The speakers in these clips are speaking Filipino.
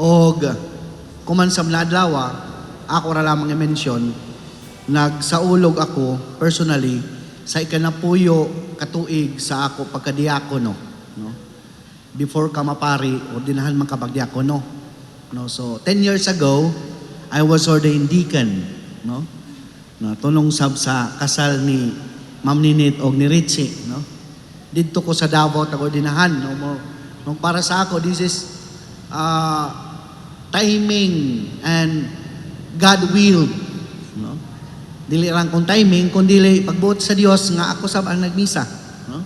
Og kuman sa Mladlawa, ako ra lamang i-mention, nagsaulog ako personally sa ikanapuyo katuig sa ako pagkadiakono, no? Before ka mapari, ordinahan man ka pagdiakono, no? So 10 years ago, I was ordained deacon, no? Na tunong sab sa kasal ni Ma'am Ninit og ni Richie, no? Didto ko sa Davao tag-ordinahan, no? No, para sa ako, this is timing and God will, no? Dili lang kung timing, kundi pagbuot sa Dios nga ako sab ang nagmisa, no?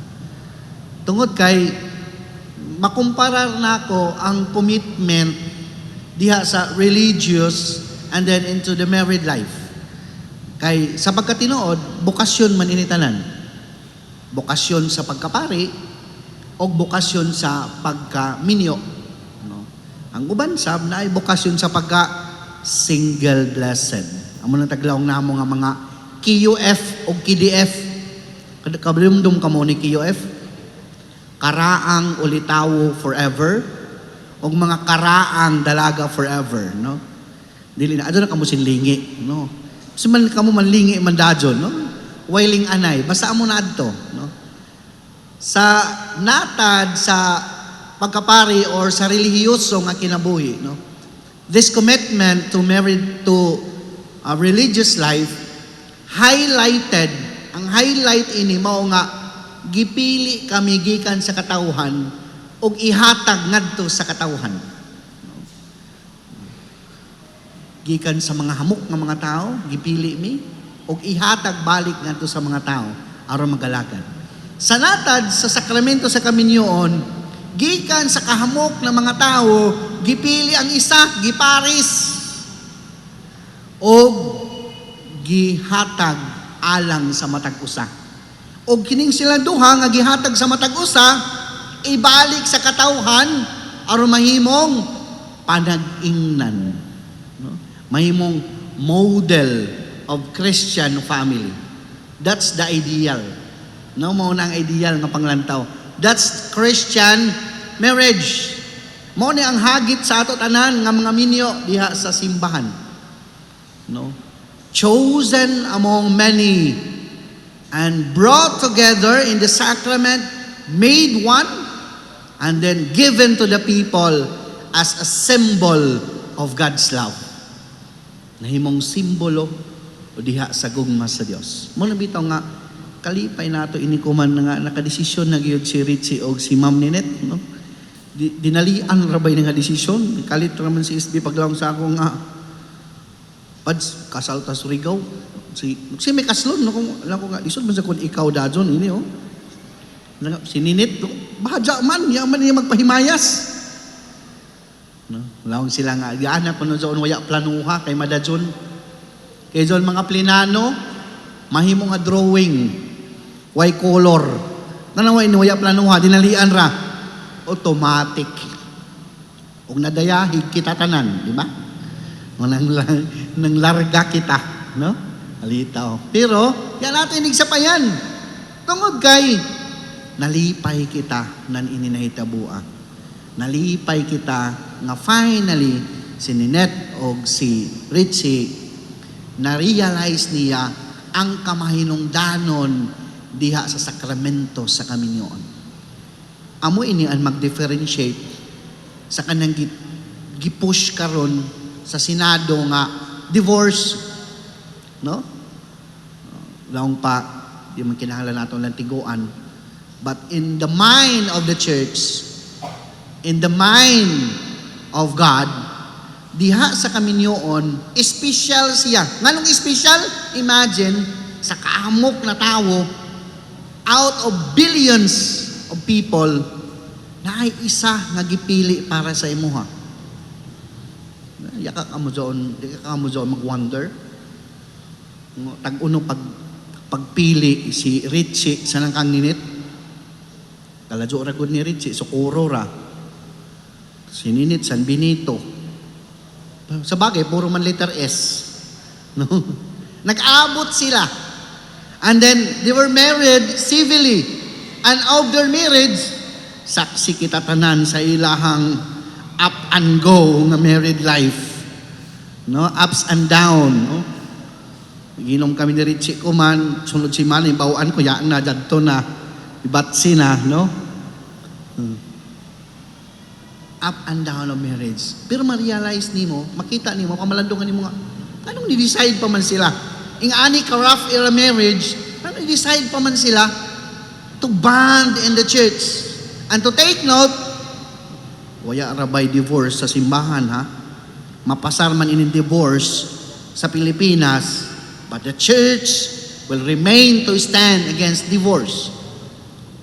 Tungod kay makumparar nako ang commitment diha sa religious and then into the married life. Kay sa pagkatinuod, bukasyon man ini tanan. Bukasyon sa pagkapari o bukasyon sa pagkaminyo, no? Ang uban sab na ay bukasyon sa pagka single blessed. Amo nang taglaong namo nga mga QF o KDF. Kabalumdum ka mo ni QF. Karaang ulitawo forever o mga karaang dalaga forever, no? Dili na adto na kamo sinlingi, no? Suman kamo manlingi man dadyon, no? Wailing anay, basta amo na adto, no? Sa natad sa pagkapari or sa relihiyoso nga kinabuhi, no? This commitment to married to a religious life highlighted, ang highlight ini mao nga gipili kami gikan sa katawhan ug ihatag ngadto sa katawhan. Gikan sa mga hamok nga mga tao, gipili mi ug ihatag balik ngadto sa mga tao aron magalagad. Sa natad sa sakramento sa kaminyoon, gikan sa kahamok ng mga tao, gipili ang isa, giparis o gihatag alang sa matag usa. O kining sila duha nga gihatag sa matag usa, ibalik sa katawhan aron mahimong panag-ingnan, no? Mahimong model of Christian family. That's the ideal. No, mao na ang ideal nga panglantaw. That's Christian marriage. Mao ni ang hagit sa ato tanan nga mga minyo diha sa simbahan. No? Chosen among many and brought together in the sacrament, made one, and then given to the people as a symbol of God's love. Nahimong simbolo o diha sa gugma sa Dios. Muna bitaw nga kalipay nato inikuman nga nakadesisyon na gyud si Richie og si Ma'am Ninette, no? Dinalian rabay nga desisyon. Kalit raman si SB paglawong sa ako nga pads kasal ta Surigao. Si may kaslon no kung lang ko nga lisod man sa kun ikaw dadyon ini oh. Si Ninette, no? Bahadya man yaman niya magpahimayas. No? Lawang sila nga giana kuno sa waya planuha kay madadyon. Kay zon mga plinano mahimo nga drawing, way color. Nanaway ni waya planuha, dinalian ra. Automatic. Og nadayahig kita tanan, di ba? Nang larga kita, no? Alitaw. Pero, yan natin igsapayan. Tungod kay, nalipay kita nan ininahitabuan. Nalipay kita nga finally, si Ninette o si Richie, na-realize niya ang kamahinungdanon diha sa sakramento sa kaminyoon. Amo ini ang mag-differentiate sa kanang gipush karon sa Senado nga divorce, no? Laong pa di man kinahanglan naton lang tiguan, but in the mind of the church, in the mind of God, diha sa kaminyoon, special siya. Nganong special? Imagine, sa kaamok na tao, out of billions of people, na ay isa nga gipili para sa imuha. Yaka ka mo doon mag-wonder. Tag-uno pagpili si Richie sa nang kang Ninette. Kaladyo ra gud ni Richie, Socorro ra. Si Ninette, San Benito. Sa bagay, puro man letter S. No? Nag-abot sila. And then, they were married civilly. And of their marriage, saksi kita tanan sa ilahang up and go nga married life. No, ups and down, no. Ginom kami ni Richie ko man, sunod si man, bawaan ko yaan na jadto na ibatsi na, no. Up and down of marriage. Pero ma-realize nimo, makita nimo, kamalandungan nimo nga, anong ni-decide pa man sila? Ing ani ka rough era marriage, anong ni-decide pa man sila to bond in the church? And to take note, waya ra by divorce sa simbahan, ha? Mapasar man in divorce sa Pilipinas, but the church will remain to stand against divorce.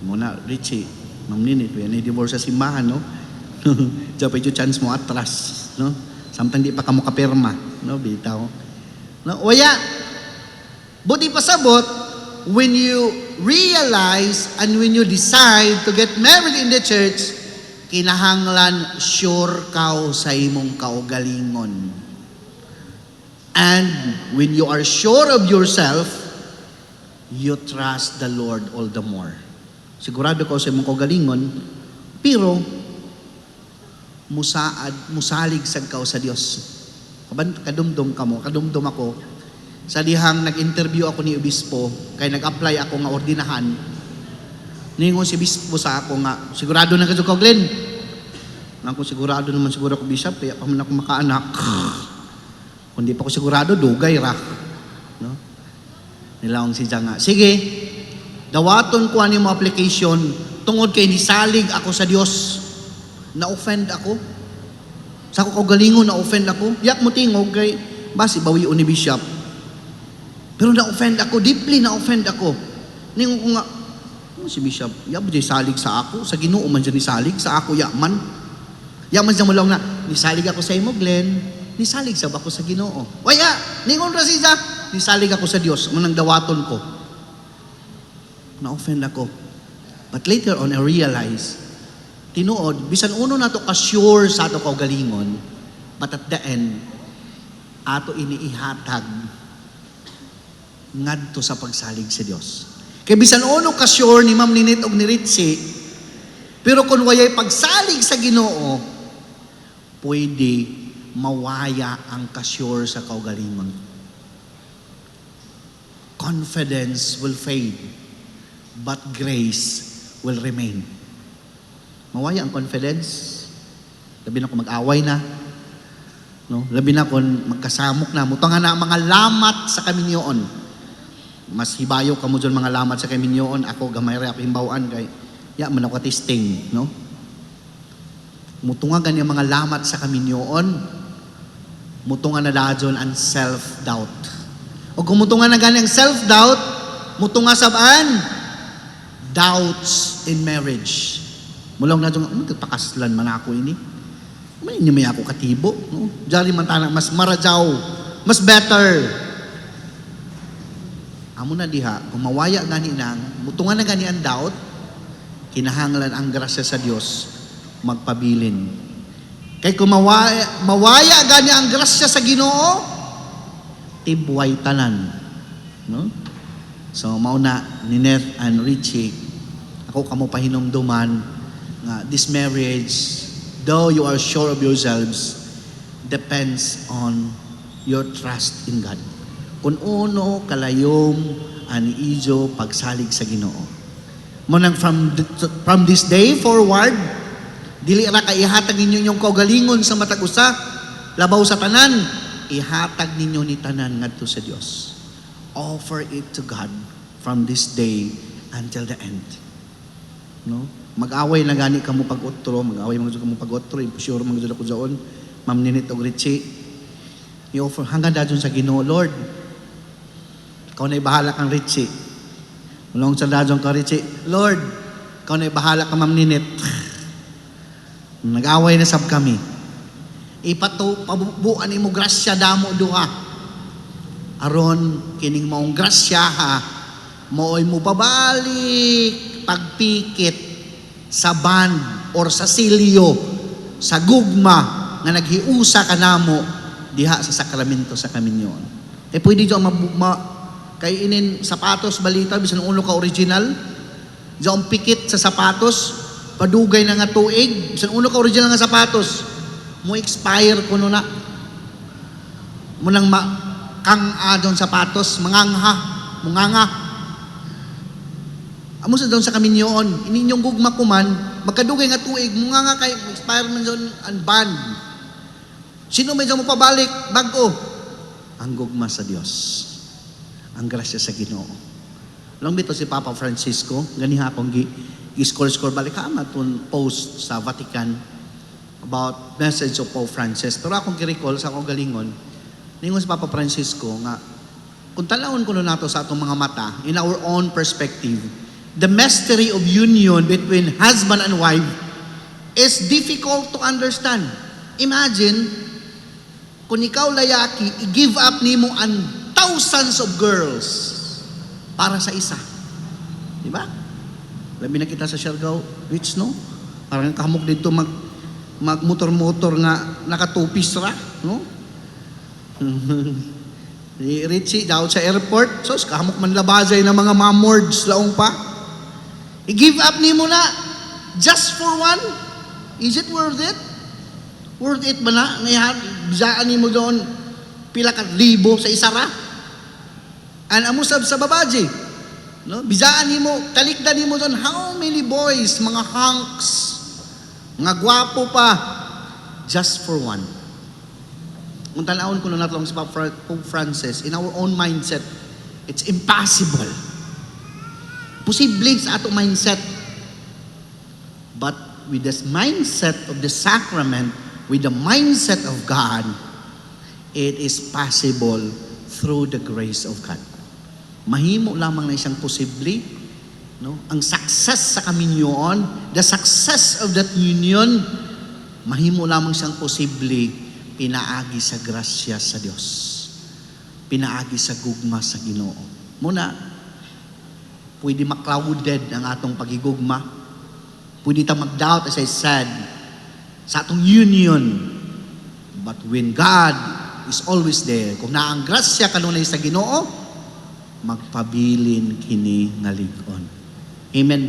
Muna, Richie, mamninit, yan ay divorce sa simbahan, no? Diyan pa yung chance mo atras, no? Samtang di pa ka mo kapirma, no? Bitaw. No? Waya, buti pasabot, when you realize and when you decide to get married in the church, kinahanglan sure ka sa imong kaugalingon. And when you are sure of yourself, you trust the Lord all the more. Sigurado ka sa imong kaugalingon, pero musalig sad ka sa Dios. Kadumdum ka mo, kadumdum ako. Sa dihang nag-interview ako ni obispo, kay nag-apply ako nga ordinahan, ningon si obispo sa ako nga, sigurado na ka sa Glenn. Ako sigurado naman siguro ako, bishop, kaya pa man ako makaanak. Kung di pa ako sigurado, dugay ra. No? Nilaong si nga, sige, dawaton ko ano yung application, tungod kay nisalig ako sa Dios. Na-offend ako. Sa ako kaugalingon, na-offend ako. Yak mo tingog kay, basi bawi ni bishop. Pero na-offend ako, deeply na-offend ako. Ningon ko nga, si bishop, yabo dyan salig sa ako, sa Ginoo man dyan nisalig, sa ako yaman. Yaman dyan mo lang na, nisalig ako sa imo, Glenn, nisalig sa ako sa Ginoo. Waya, ningon ra siya, nisalig ako sa Dios, manang dawaton ko. Na-offend ako. But later on, I realized, tinuod, bisan uno na to ka-sure sa ato kaugalingon, but at the end, ato iniihatag ngadto sa pagsalig sa Dios. Kaya bisan uno ka-sure ni Ma'am Ninit og ni Richie, pero kung wayay pagsalig sa Ginoo, pwede mawaya ang ka-sure sa kaugalingon. Confidence will fade, but grace will remain. Mawaya ang confidence. Labi na kung mag-away na. No? Labi na kung magkasamok na. Mutang na mga lamat sa kaminyoon. Mas hibayo ka mo dyan mga lamat sa kaminyoon. Ako gamay rin ako himbawaan kay ya man ako testing. No? Mutunga ganyan mga lamat sa kaminyoon. Mutunga na dahon ang self-doubt. O kung mutunga na ganyan self-doubt, mutunga sabaan? Doubts in marriage. Mulang na dyan, pakaslan man ako ini. May may ako katibo. No? Diyan man tanang mas marajaw, mas better. Amo na diha, kung mawaya gani nang, mutungan na gani ang doubt, kinahanglan ang grasya sa Dios magpabilin. Kay kung mawaya gani ang grasya sa Ginoo, tibway tanan. No? So mauna ni Neth and Richie, ako kamo pahinumduman nga this marriage, though you are sure of yourselves, depends on your trust in God. Kung uno kalayom ani ijo pagsalig sa Ginoo. Munang from this day forward, dili ra ka ihatag ninyo yung kaugalingon sa matag usa, labaw sa tanan, ihatag ninyo ni tanan ngadto sa Dios. Offer it to God from this day until the end. No? Mag-away na gani ka mo pag-utro, mag-away mo ka mo pag-utro, sure mo ko doon, Ma'am Ninit og Richie. I-offer hanggang dadyon sa Ginoo, Lord, ikaw na ibahala kang Richie. Mulong sa dadyon ka Richie, Lord, ikaw na ibahala kang Ma'am Ninit. Nag-away na sab kami. Pabubuan imo grasya damo duha. Aron kining maong grasya ha, mooy mo babalik pagpikit sa band or sa silyo, sa gugma nga naghiusa ka namo diha sa sakramento sa kaminyon. Pwede dyan kay inin sapatos balita, bisan uno ka original, dyan pikit sa sapatos, padugay na nga tuig, bisan uno ka original nga sapatos, mo expire kuno na. Munang kang adon sapatos, munganga. Amo sa doon sa kaminyoon, ininyong gugma kuman, magkadugay nga tuig, munganga kay expire man doon ang ban. Sino may mo pabalik? Bago. Ang gugma sa Dios. Ang grasya sa Ginoo. Lang bito si Papa Francisco, ganiha akong i-score balik matun post sa Vatican about message of Pope Francis. Pero akong kirikol sa akong galingon, ningon si Papa Francisco nga, kung talawon ko nato sa atong mga mata, in our own perspective, the mystery of union between husband and wife is difficult to understand. Imagine, kung ikaw layaki, i-give up nimo ang thousands of girls para sa isa. Di ba? Labi na kita sa Siargao Beach, no? Parang kahamok dito mag-motor-motor nga nakatupis ra, no? Richie, daw sa airport, so kahamok man labazay ng mga mamords laong pa. I-give up nimo na just for one? Is it worth it? Worth it ba na? Bijaan nimo doon pila ka libo sa isara? And amusab sa babaji. No? Bijaan nimo, talikdan nimo doon how many boys, mga hunks, mga gwapo pa, just for one. Kung tanawon ko na natulong si Pope Francis, in our own mindset, it's impossible. Posible sa atong mindset. But with this mindset of the sacrament, with the mindset of God, it is possible through the grace of God. Mahimo lamang na isang posible, no? Ang success sa kaminyoon, the success of that union, mahimo lamang siyang posible pinaagi sa grasya sa Dios. Pinaagi sa gugma sa Ginoo. Muna, pwede maklawded ang atong pagigugma. Pwede ta mag-doubt, as I said, sa atong union. But when God is always there, kung naang grasya kanunay sa Ginoo, magpabilin kini nga lig-on. Amen.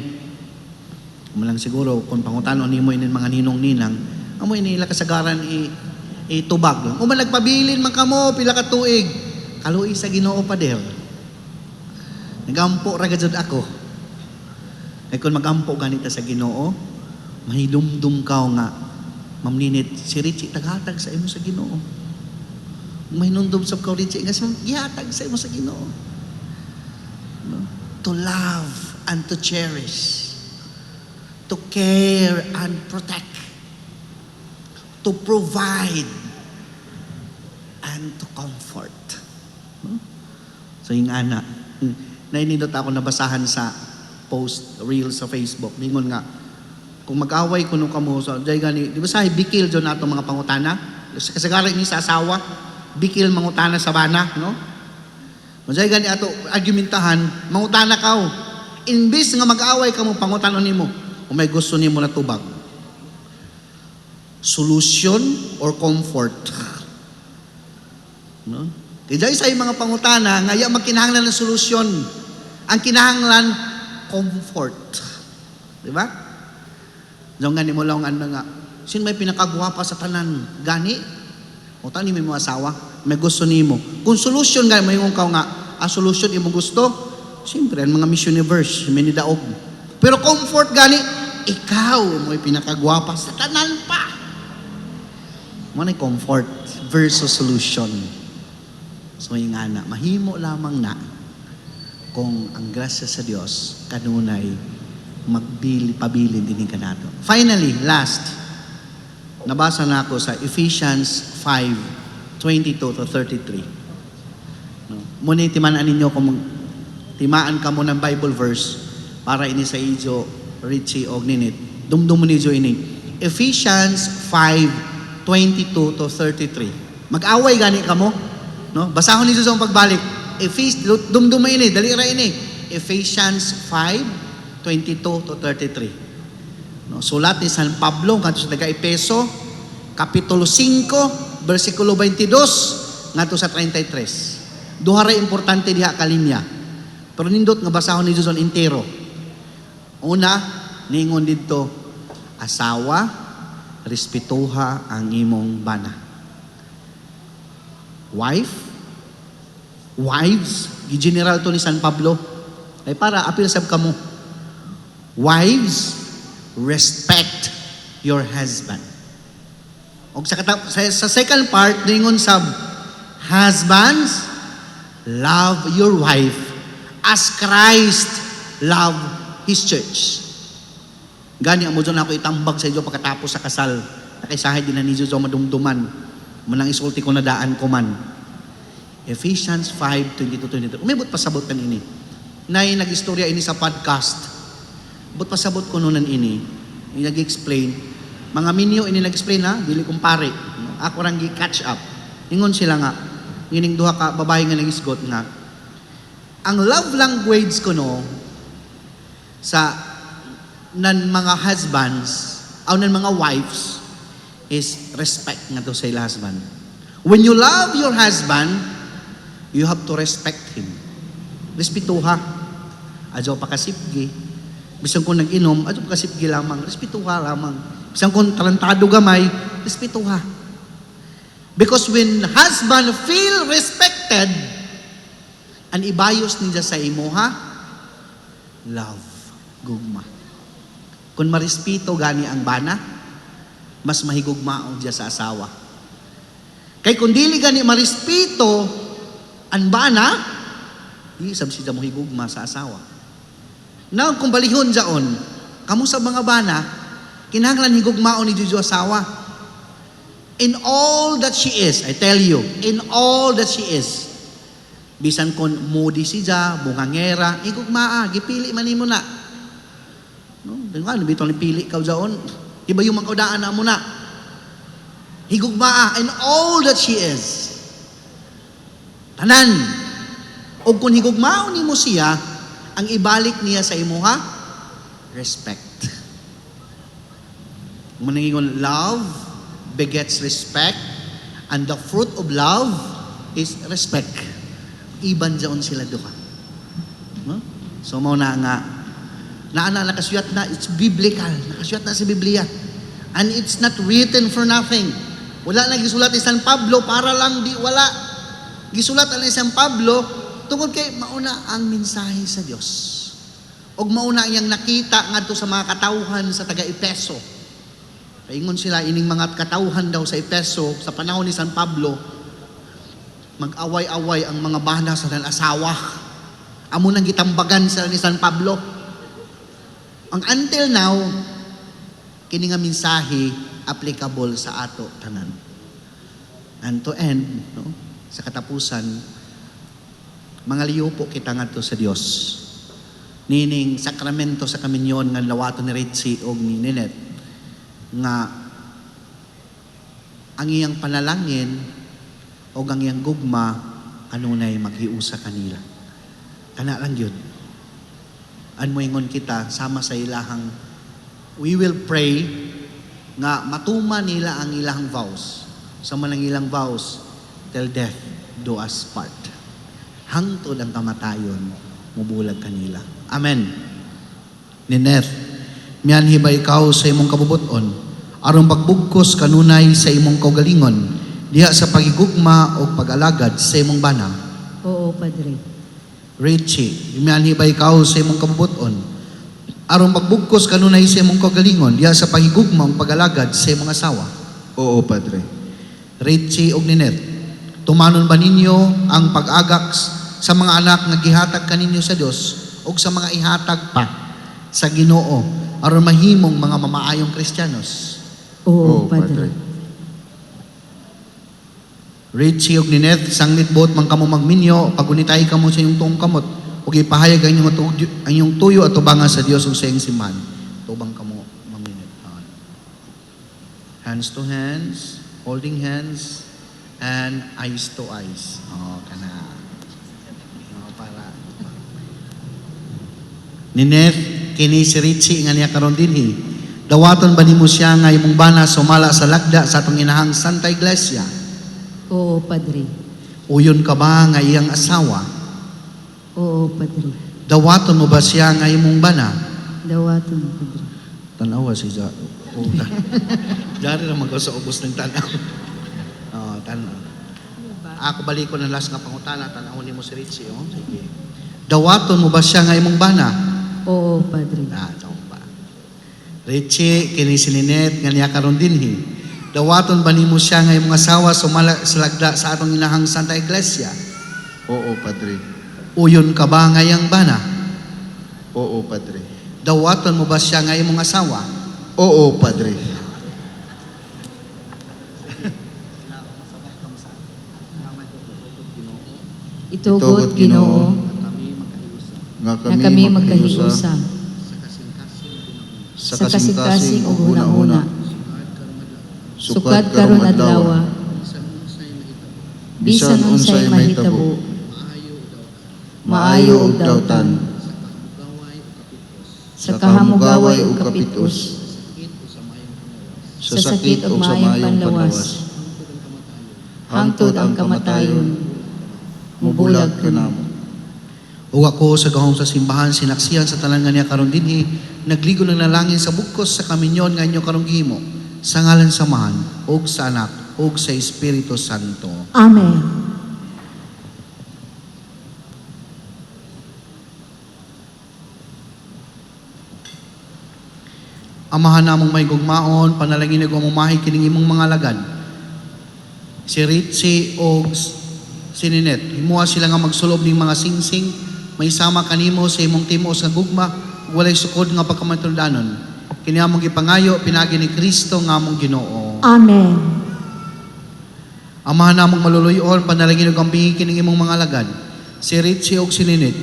Kumalang siguro, kung pangutanon nimo inin mga ninong-ninang, amoy nila kasagaran itubag lang. Kung nagpabilin man kamo, pila ka tuig, kaluoy sa Ginoo pa der. Nagampo ra gid ako. Kay kung magampo ganita sa Ginoo, mahidumdum ka nga, Ma'am Ninit, si Richie taghatag sa imo sa Ginoo. Mahinumdum sa ka Richie, nga gihatag sa imo sa Ginoo. No? To love and to cherish, to care and protect, to provide and to comfort. No? So yung ana, nainindot ako nabasahan sa post, reel sa Facebook, ningon nga, kung mag-away kuno kamo sa jay gani, di ba sa bikil jo nato mga pangutana, kasagaran ni sa asawa, bikil mangutana sa bana, no? Jay gani ato argumentahan, mangutana ka, imbis nga mag-away kamo pangutanon nimo, kung may gusto nimo na tubag. Solution or comfort. No? Kaya sa mga pangutana, ngaya magkinahanglan ng solusyon. Ang kinahanglan, comfort. Di ba? Diyan gani mo lang ano nga, sino may pinakagwapa sa tanan? Gani? O tani may mga asawa, may gusto nimo. Kung solusyon gani, may ka nga, solusyon imo gusto, siyempre, ang mga Miss Universe, may nidaog. Pero comfort gani, ikaw may pinakagwapa sa tanan pa. Mo na comfort versus solution. So yung nga na, mahimo lamang na kung ang grasya sa Dios kanunay pabilin din ka nato. Finally, last, nabasa na ako sa Ephesians 5:22 to 33. No? Muna timaan ninyo kung timaan ka mo ng Bible verse para ini sa ijo Richie og Ninit. Dumdum mo niyo ini. Ephesians 5:22 to 33. Mag-away gani ka mo, no? Basahon niyo sa pagbalik. Dumdum mo ini, dali ra ini. Ephesians 5:22 to 33. No, sulat ni San Pablo ngadto sa taga-Epeso, kapitulo 5, bersikulo 22 ngadto sa 33. Duha ra importante diha ka linya. Pero nindot nga basahon ni Diyos entero. Una, ningon dito, asawa, respetuha ang imong bana. Wives, gi-general to ni San Pablo, ay para apil sab kamo. Wives, respect your husband. O sa second part, ningon sab, husbands, love your wife as Christ love His church. Gani ang mo dyan ako itambag sa inyo pagkatapos sa kasal. Nakaisahay din na niyo dyan madumduman. Manang isulti ko na daan ko man. Ephesians 5:22-23. Umibot pasabot kan ini. Nay nag-istorya ini sa podcast. But pasabot ko nunan ini. Nag-explain. Mga minyo ini nag-explain ha. Dili kumpare. Ako rang gi-catch up. Ingon sila nga. Ngining duha ka babae nga nag-isgot nga. Ang love language ko no sa nan mga husbands o nan mga wives is respect nga to sa ila husband. When you love your husband, you have to respect him. Respetuha. Adyo pa kasipgi. Bisan kung nag-inom, adyo pa kasipgi lamang. Respetuha lamang. Bisan kung talentado gamay, respetuha. Because when husband feel respected, ang ibayos niya sa imuha, love, gugma. Kung marespeto gani ang bana, mas mahigugmaon diya sa asawa. Kay kung dili gani marespeto ang bana, di sab siya mo higugma sa asawa. Now kung balihon jaon, kamo sa mga bana, kinahanglan higugmaon ni Jojo asawa. In all that she is, I tell you, in all that she is, bisan kon moody siya, bungangera, higugmaa, gipili man nimo na. No, dengan bitong pili ka jaon, iba yung mangkaudaan na mo na. Higugmaa in all that she is. Tanan. O kung higugmao nimo siya, ang ibalik niya sa imuha, respect. Mangingon love begets respect, and the fruit of love is respect. Iban jaon sila duha. No? So mao na nga nakasulat na, it's biblical. Nakasulat na sa Biblia. And it's not written for nothing. Wala na gisulat ni San Pablo para lang di wala. Gisulat ni San Pablo tungkol kay mauna ang mensahe sa Dios. Og mauna iyang nakita ngadto sa mga katawhan sa taga-Epeso. Kaingon sila ining mga katawhan daw sa Epeso sa panahon ni San Pablo, mag-away-away ang mga bana sa asawa. Amo nang gitambagan sila ni San Pablo. Ang until now, kini nga mensahe applicable sa ato tanan. And to end, no, sa katapusan, mga liupo kita ngadto sa Dios. Nining sakramento sa kaminyon nga lawaton ni Ritchie og ni Ninet nga ang iyang panalangin o ang iyang gugma kanunay maghiusa kanila. Kana lang yun. An moingon kita sama sa ilahang we will pray nga matuma nila ang ilang vows. Sa manang ilang vows, till death do us part. Hangtod ang kamatayon, mubulag kanila. Amen. Nineth, miyan hiba ikaw sa imong kabubuton, aron pagbugkos kanunay sa imong kaugalingon, diha sa pagigugma o pag-alagad sa imong bana. Oo, Padre. Richie, miyan hiba ikaw sa imong kabubuton, aron pagbugkos kanunay sa imong kaugalingon, diha sa pagigugma o pag-alagad sa imong asawa. Oo, Padre. Richie og Nineth, tumanon ba ninyo ang pag-agak sa mga anak nga gihatag kaninyo sa Dios o sa mga ihatag pa sa Ginoo aron mahimong mga mamaayong Kristiyanos? Oo, Oo, Padre. Richie og Nineth, sanglit buot man kamo magminyo, pagunitay kamo sa inyong tuong kamot ug ipahayag ang inyong tuyo at tubangan sa Dios ug sa iyong simbahan. Tubang kamo magminyo. Hands to hands, holding hands, and eyes to eyes. Oh, kana. Oh, para. Nineth, kini si Richie nga niya karon dinhi. Dawaton ba nimo siya nga imong bana sumala sa lagda sa atong inahang Santa Iglesia? Oo, Padre. Uyon ka ba nga iyang asawa? Oo, Padre. Dawaton mo ba siya nga imong bana? Dawaton, Padre. Tanawa siya. Oo. Dari naman ko sa ubos ng tanaw. Oo, tanaw. Ako balik ko ng last nga pangutana, tanaw ni mo si Richie. Oh. Sige. Dawaton mo ba siya nga imong bana? Oo, Padre. Ito pa. Richie, kini si Linet, nga niya karon dinhi. Dawaton ba nimo siya nga imong asawa salagda sa atong inahang Santa Iglesia? Oo, Padre. Uyon ka ba ngayang bana? Oo, Padre. Dawaton mo ba siya nga imong asawa? Oo, Padre. Itugot, Ginoo, Nga na kami magkahiusa sa sa kasing-kasing ug una-una. sukad karon adlaw, bisan unsay mahitabo, maayo ug dawtan, sa kahamugaway ug kapitos, sa sakit ug maayong panlawas, hangtod ang kamatayon, mubulag ka namo. O ako sa gahong sa simbahan, sinaksihan sa tanan nga niya karon dinhi, nagligo ng nalangin sa bukos sa kaminyon nga inyo karong gihimo, sa ngalan sa Amahan, ug sa Anak, ug sa Espiritu Santo. Amen. Amahan namong may gugmaon, panalangin ug mumahi kining imong mga lagad. Si Ritzy ug si Ninet, himuha sila nga magsulob ning mga singsing, may sama kanimo sa imong timos nga gugma, ug walay sukod nga pagkamatuldanon. Kini among gipangayo pinagi ni Kristo nga among Ginoo. Amen. Amahan namong maluluyon, panalangin ug ambingi kining imong mga lagad. Si Ritzy ug si Ninet,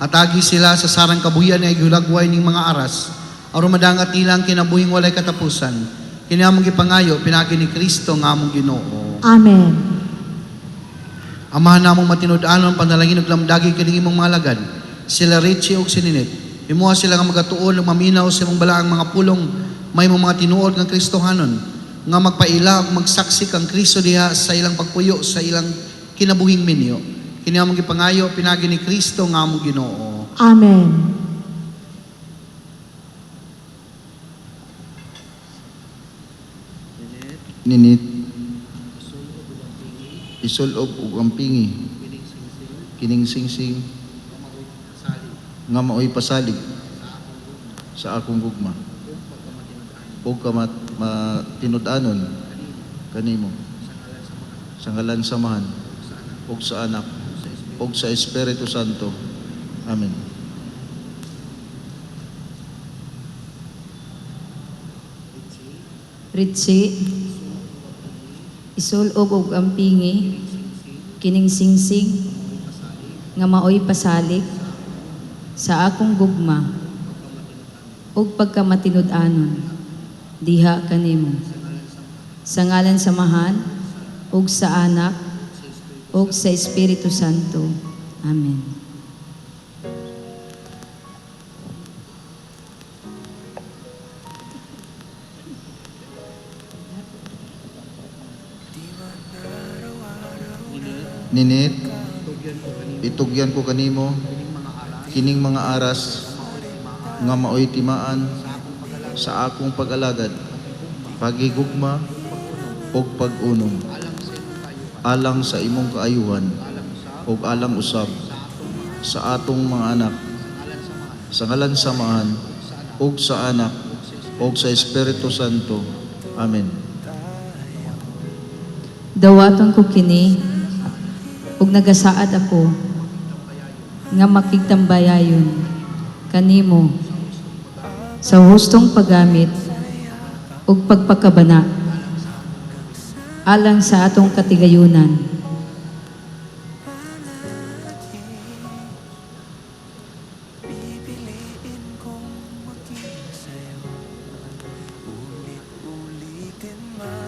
atagi sila sa sarang kabuhian nga igulagway ning mga aras, aron madangat nilang kinabuhing walay katapusan. Kini among gipangayo pinagi ni Kristo nga among Ginoo. Amen. Amahan namong matinud-anon, panalangin ug lamdagi kining imong mga lagad. Sila Ritzy ug si Ninet, himuha sila nga magatuon ug maminaw sa imong balaang mga pulong, may mga tinuod nga Kristohanon, nga magpaila ug magsaksi kang Kristo diha sa ilang pagpuyo sa ilang kinabuhing minyo. Kini among gipangayo pinagi ni Kristo nga among Ginoo. Amen. Ninit, isulob ug ampingi, kining singsing, nga maoy pasalig sa akong gugma. Ug kamat matinud-anon kanimo sa ngalan sa Amahan ug sa Anak ug sa Espiritu Santo. Amen. Ritzy, isulob ug ampingi, kining singsing, nga maoy pasalig sa akong gugma, ug pagkamatinud-anon, diha kanimo. Sa ngalan sa Amahan, ug sa Anak, ug sa Espiritu Santo. Amen. Ninit, itugyan ko kanimo kining mga aras nga maoy timaan sa akong pag-alagad, pagigugma ug pag-unom, alang sa imong kaayuhan ug alang usab sa atong mga anak, sa ngalan sa Amahan ug sa Anak ug sa Espiritu Santo. Amen. Dawaton ko kini, ug nagasaad ako, nga makigtambayayon kanimo sa hustong paggamit ug pagpakabana alang sa atong katigayunan.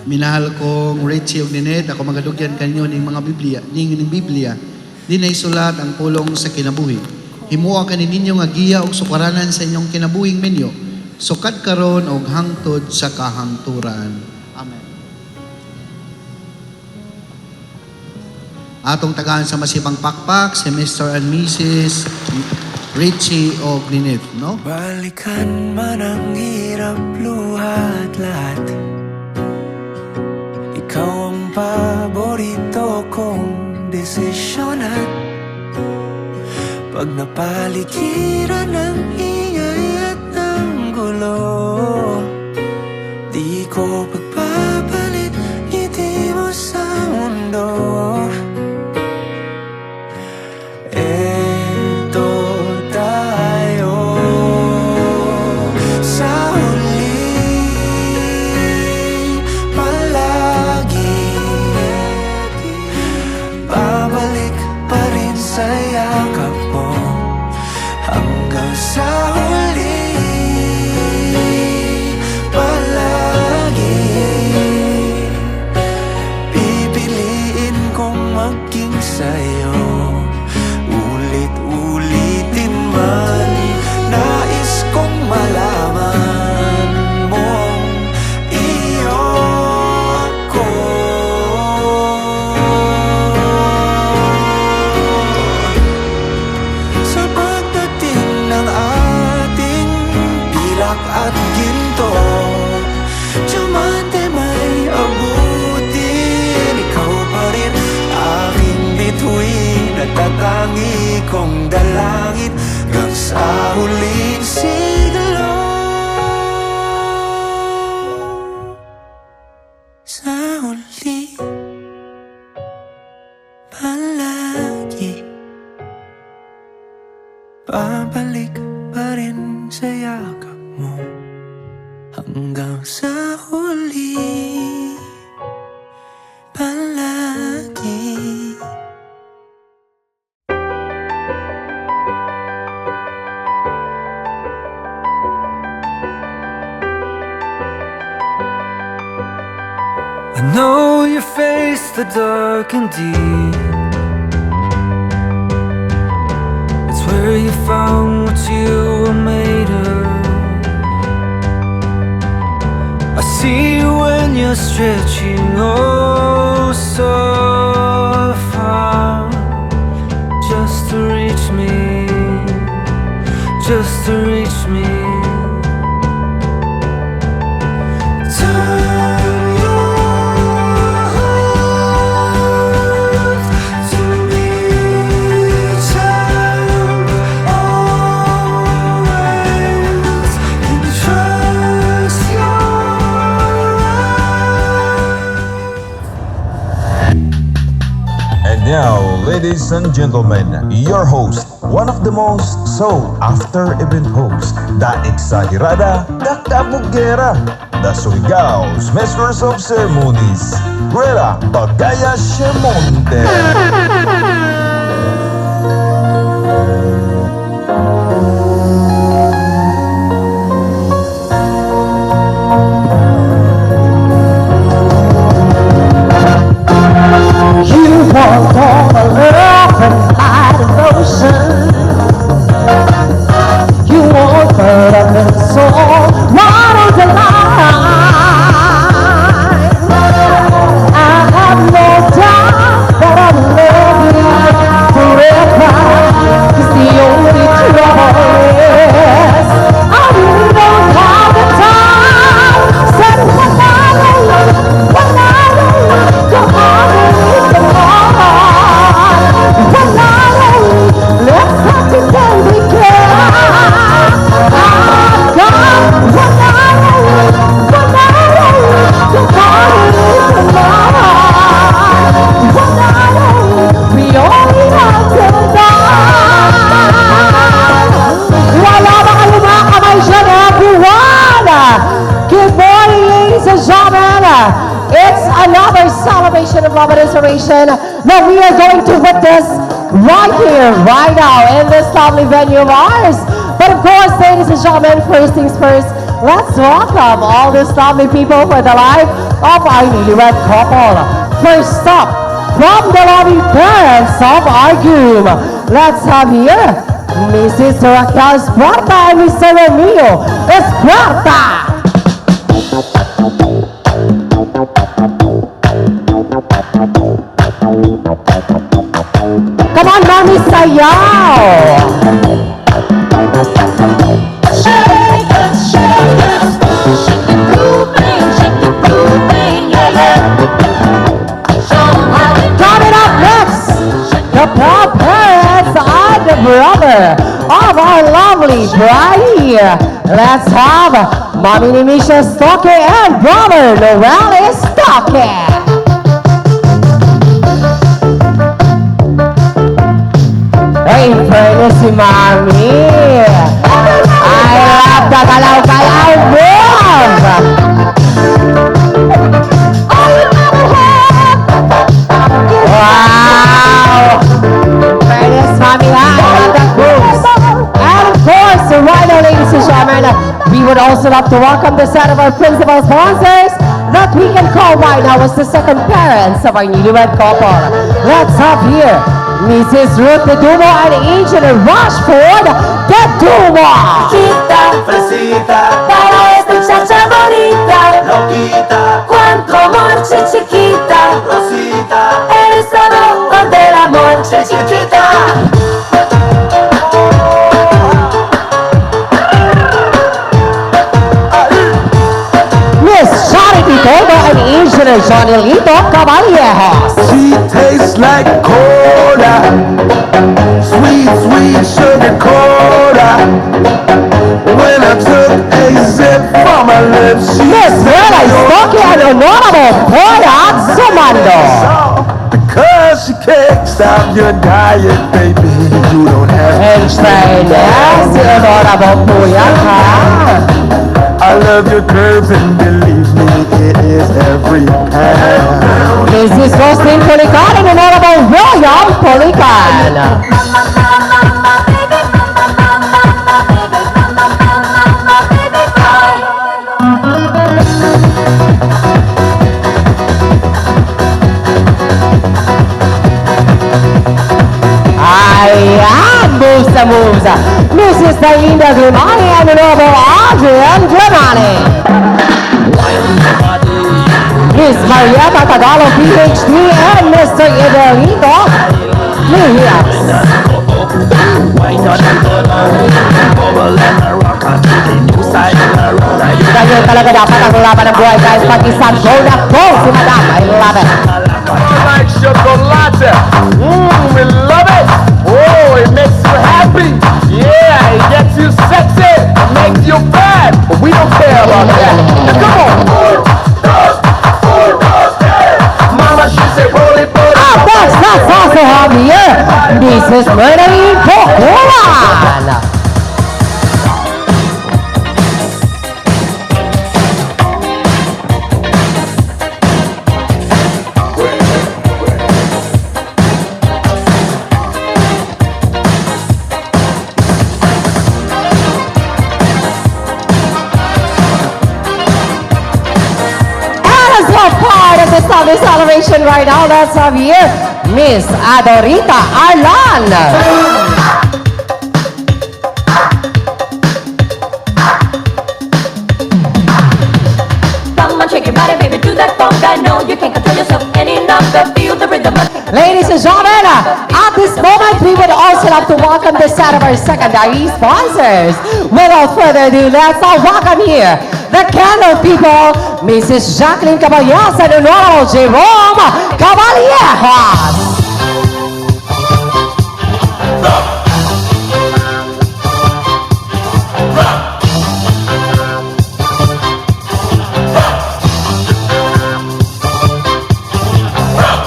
Minahal kong Ritzy ug Ninet, ako magadugyan kanyo ning mga Biblia, ning Biblia. Di na isulat ang pulong sa kinabuhi. Himuha kanin ninyo nga giya ug sukaranan sa inyong kinabuhing menyo. Sukad karon og hangtod sa kahangturan. Amen. Atong tagaan sa masibang pakpak si Mr. and Mrs. Ritzy ug Ninet, no? Balikan man ang hirap luha. at lahat. Ikaw ang paborito kong desisyon at pag napaligiran ng ingay at ng gulo, di ko pagpapalit ngiti mo sa mundo. Eto tayo sa huli, palagi babalik pa rin sa yakap mo hanggang sa huli, palagi pipiliin kong maging sa'yo. Ulit-ulitin man, nais kong malaman mong iyo ako. Sa pagdating ng ating pilak at ginto, diamante may abutin. Ikaw pa rin aking bituin at tatangi kong dalangin hanggang sa huling siglo. Sa huli, palagi babalik pa rin sa yakap mo hanggang sa huli, palagi. I know you face the dark and deep. It's where you found what you were made of. I see you when you're stretching oh so far, just to reach me, just to reach me. Now, ladies and gentlemen, your host, one of the most sought after event hosts, the exagerada, the kabugera, the Surigao Masters of Ceremonies, Greta Bagaya Shemonte. Walk on a love and light of ocean. You won't hurt up and soul, water to line. I have no doubt that I love you forever. 'Cause the only trouble is I really don't have the time. Said when I leave, your heart will leave the heart. Let's have to say we care. We only have to die. Wala ba kayo mga kamay dyan, everyone? Good morning, ladies and gentlemen. It's another celebration of love and inspiration that we are going to witness right here, right now, in this lovely venue of ours. But of course, ladies and gentlemen, first things first, let's welcome all these lovely people for the life of our newlywed couple. First up, from the loving parents of our groom, let's have here Mrs. Raquel Esparta and Mr. Romeo Esparta. Come on, Mami, sayaw! Shake it, brother of our lovely bride here. Let's have Mommy Nimisha Stokke and brother Noel Stokke. Ay, fairness si Mami. I love the kalaw-kalaw move. Wow! Fairness, Mami, ha? I love that moves. And of course, right now, ladies and gentlemen, we would also love to welcome the set of our principal sponsors that we can call right now as the second parents of our newlywed couple. Let's have here Mrs. Ruth De Dumo and Engineer Rashford De Dumo. Chiquita, fresita, para esta chacha bonita, loquita, cuánto amor, che chiquita, rosita, eres todo del amor, che chiquita. Miss Charity Togo and Engineer Johnny Lito Caballeros. She tastes like cola, sweet, sweet sugar cola. When I took a sip from her lips, she Miss Rela Stokke and Honorable Poyat Sumando. because she can't stop your diet, baby. You don't have And fairness, si Honorable Poyat, ha? I love your curves and believe me, it is every pound. Mrs. Rostin Polican and Honorable William Polican. Ayan, moves the moves. Mrs. Darlinda Grimani and Honorable Adrian Grimani. Miss Marietta Tagalog, PhD, and Mr. Idelito Mejias. Ganyan talaga dapat ang laban ng buhay, guys. Pag isang go na go si Madam. I love it. Like chocolate, we love it. Oh, it makes you happy. Yeah, it gets you sexy, it makes you bad, but we don't care about that. Now, come on. Mama, she said, roll it, roll it. Let's also have here Mrs. Merlin Pokulan. Part of this family celebration right now. Let's have here Miss Adorita Arlan. Come on, shake your body, baby, do that funk. I know you can't control yourself any longer. Feel the rhythm of Ladies and gentlemen, at this moment, we would also like to welcome the set of our secondary sponsors. Without further ado, let's all welcome here the Candle people, Mrs. Jacqueline Caballeros and Honorable Jerome Caballeros.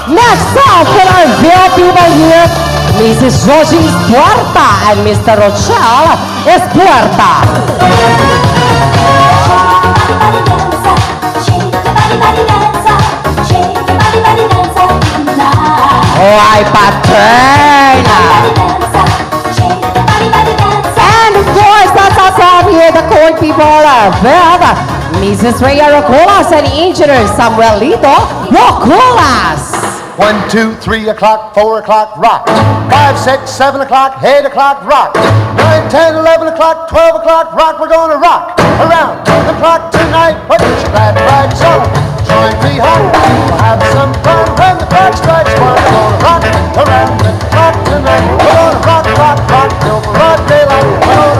Next up, for our real people here, Mrs. Rogie Puerta and Mr. Rochelle Espuerta. Oh, ay paterna. And of course, that's also up here, the court people of Mrs. Rhea Roculas and Engineer Samuelito Roculas. 1, 2, 3 o'clock, 4 o'clock, rock. 5, 6, 7 o'clock, 8 o'clock, rock. 9, 10, 11 o'clock, 12 o'clock, rock. We're gonna rock around the clock tonight. Put your glad rags on. Join me home. We'll have some fun when the clock strikes 1. We're gonna rock around the clock tonight. We're gonna rock, rock, rock till broad daylight.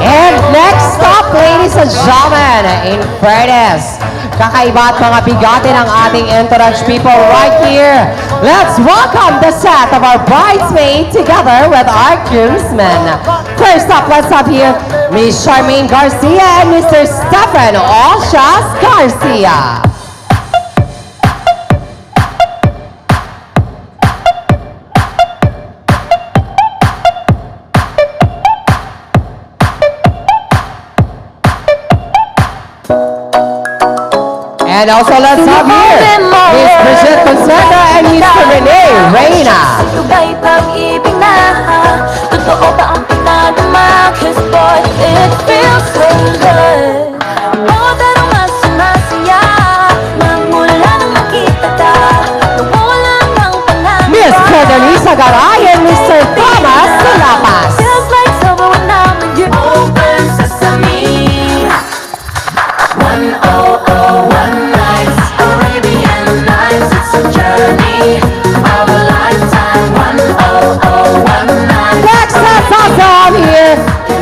And next up, ladies and gentlemen, in fairness, kakaiba at mga bigati ng ating entourage people right here. Let's welcome the set of our bridesmaids together with our groomsmen. First up, let's have here Miss Charmaine Garcia and Mr. Stefan Olshas Garcia. And also let's have here Miss Bridget Consuela and Mr. Rene Reyna. Ito ba'y pag-ibig na? Totoo ba ang pinadama? 'Cause boy, it feels so good. Bawat araw mas sumasaya magmula nang makita ka. Nawala ng panahon. Miss Cardenisa Garay and Mr. Thomas Salapas. Feels like summer when I'm with you. Open sesame. 1001 nights, Arabian nights. It's a journey of a lifetime. 1001 nights. Next, let's also have here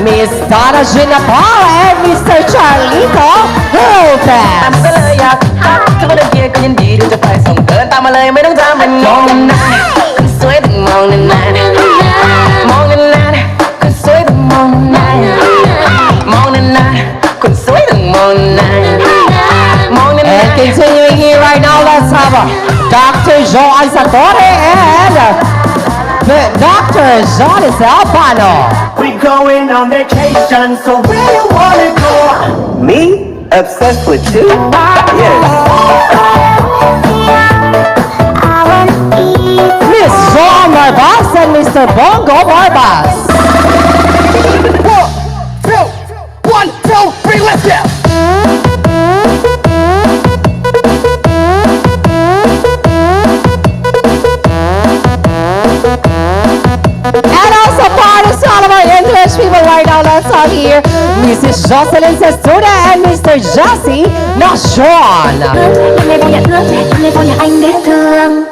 Miss Donna Gina Paul and Mr. Charlito ตาม Lopez. ก็เลยอยากทักทุกนาทีก็ยินดีที่จะไปส่งเกินตามมาเลยไม่ต้องทำเป็นมองนานๆคนสวยต้องมองนานๆมองนานๆคนสวยต้องมองนานๆมองนานๆคนสวยต้องมองนานๆมองนาน And continuing here right now, let's have Dr. Joan Sartore and Dr. John Albano. We going on vacation, so where you wanna go? Me? Obsessed with you? Yes. Miss Joan Barbas and Mr. Bongo Barbas. 1, 2, 3, let's go! And also part of all of our English people right now, let's have here Mrs. Jocelyn Sestuda and Mr. Jesse Nashon. Hôm nay bao nhà anh dễ thương.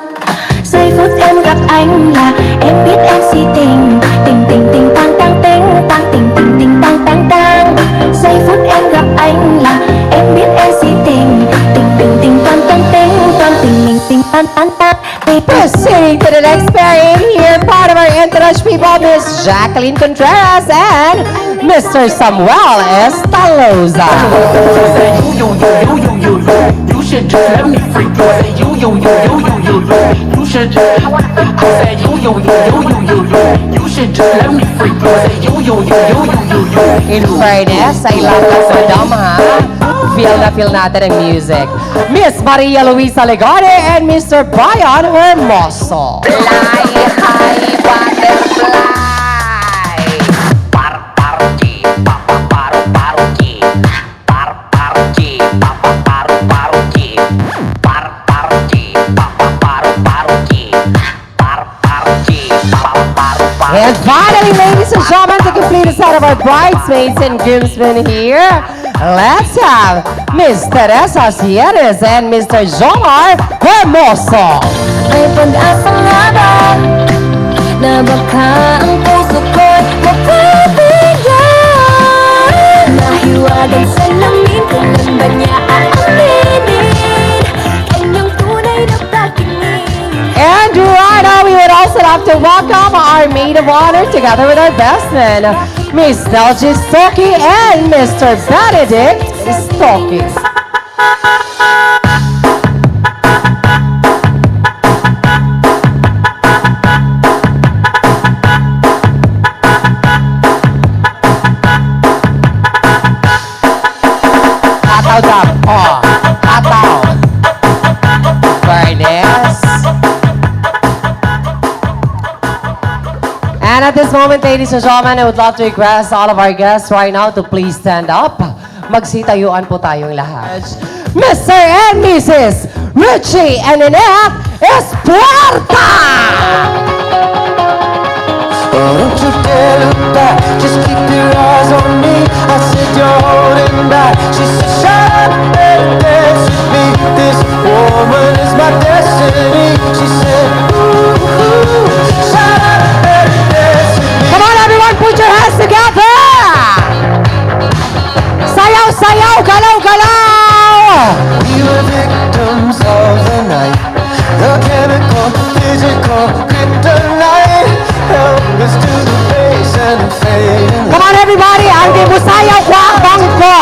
Giây phút em gặp anh là em biết em si tình. Tình tình tình tang tang tình tang tình tình tình tang tang tang. Giây phút em gặp anh là em biết em si tình. Tình tình tình tang tang tình tang tình tình tình tang tang tang. Proceeding to the next pairing here, part of our English people, Miss Jacqueline Contreras and Mr. Samuel Estaloza. Say you should just let me freak you. Say you should say you should just let me freak you. Say you. In fairness, ay lakas sa dam ha. Feel natin ang music. Miss Maria Luisa Legare and Mr. Brian Hermoso. Fly high butterfly. Par parki, papa paru paruki. Par parki, papa paru paruki. Par parki, papa paru paruki. Par parki, papa paru paruki. And finally, ladies and gentlemen, to complete the set of our bridesmaids and groomsmen here, let's have Miss Teresa Sierres and Mr. Jomar Hermoso. May pag-asa nga ba na baka ang puso ko'y mapabigyan? Nahiwagan sa lamin, kailan ba niya aaminin? Kanyang tunay na pagtingin. And right now, we would also have to welcome our maid of honor together with our best men, Miss Delgis Stocky and Mr. Benedict Stocky. Hataw daw. Oh, hataw. Fairness. And at this moment, ladies and gentlemen, I would love to request all of our guests right now to please stand up. Magsitayuan po tayong lahat. Mr. and Mrs. Richie and Annette Espuerta! Oh, don't you dare look back, just keep your eyes on me. I said you're holding back. She said, shut up and dance with me. This woman is my destiny. She said, ooh, shut up and dance with me. Come on, everyone, put your hands together! Sayaw, sayaw, galaw, galaw! We were victims of the night. The chemical Busayaw ko ang bangko.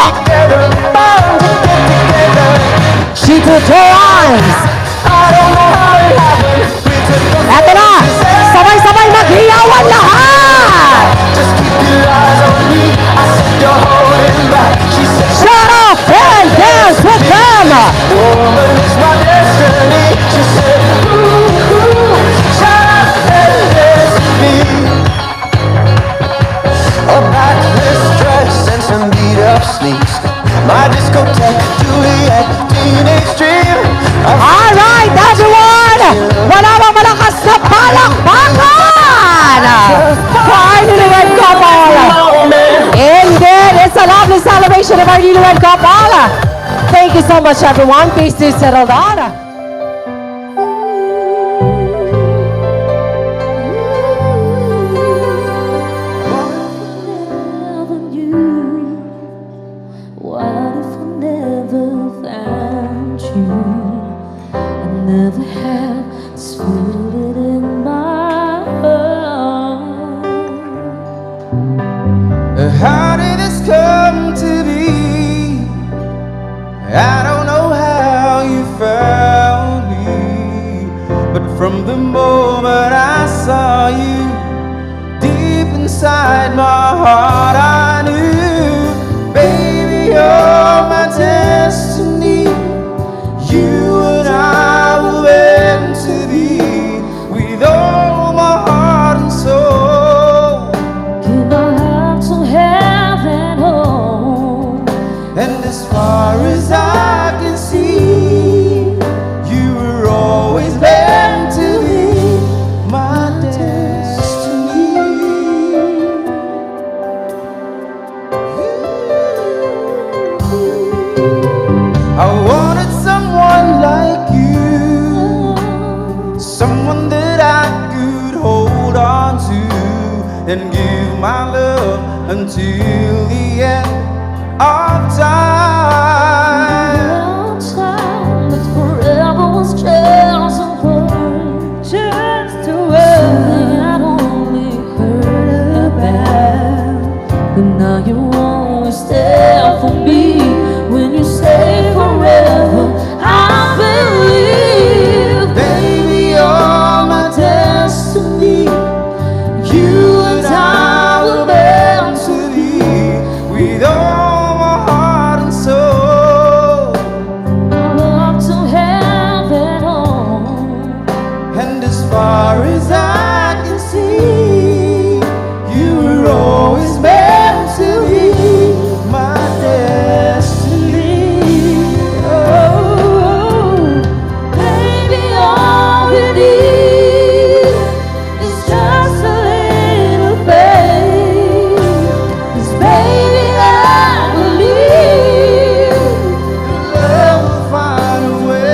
She took her arms. Eto na, sabay-sabay maghiyawan lahat. Shut up and dance with them. Woman is my destiny. She said, ooh, ooh, shut up and dance with me. A backless dress and some beat-up sneaks. My discotheque, Juliet, teenage dream. All right, everyone. Wala bang malakas na palakpakan? For newlywed couple. Indeed, it's a lovely celebration of our newlywed couple. Thank you so much, everyone. Please do settle down. What if I never found you? I never had this feeling in my heart. How did this come to be? I don't know how you found me, but from the moment I saw you, deep inside my heart I knew, baby, you're my destiny. You and I were meant to be, with all my heart and soul. Give my heart to heaven, oh. And as far as I can see, you were always meant to be my destiny. I wanted someone like you, someone that I could hold on to and give my love until the end of time. Long time, but forever was just a word, just a word. Something I'd only heard about, but now you always there for me. When you say forever, I believe, Baby, you're my destiny. You and I were meant to be, with all my heart and soul. up to heaven, oh. And as far as I can see, you were always meant to be my destiny. Oh, baby, all we need is just a little faith. 'Cause baby, I believe Love will find a way.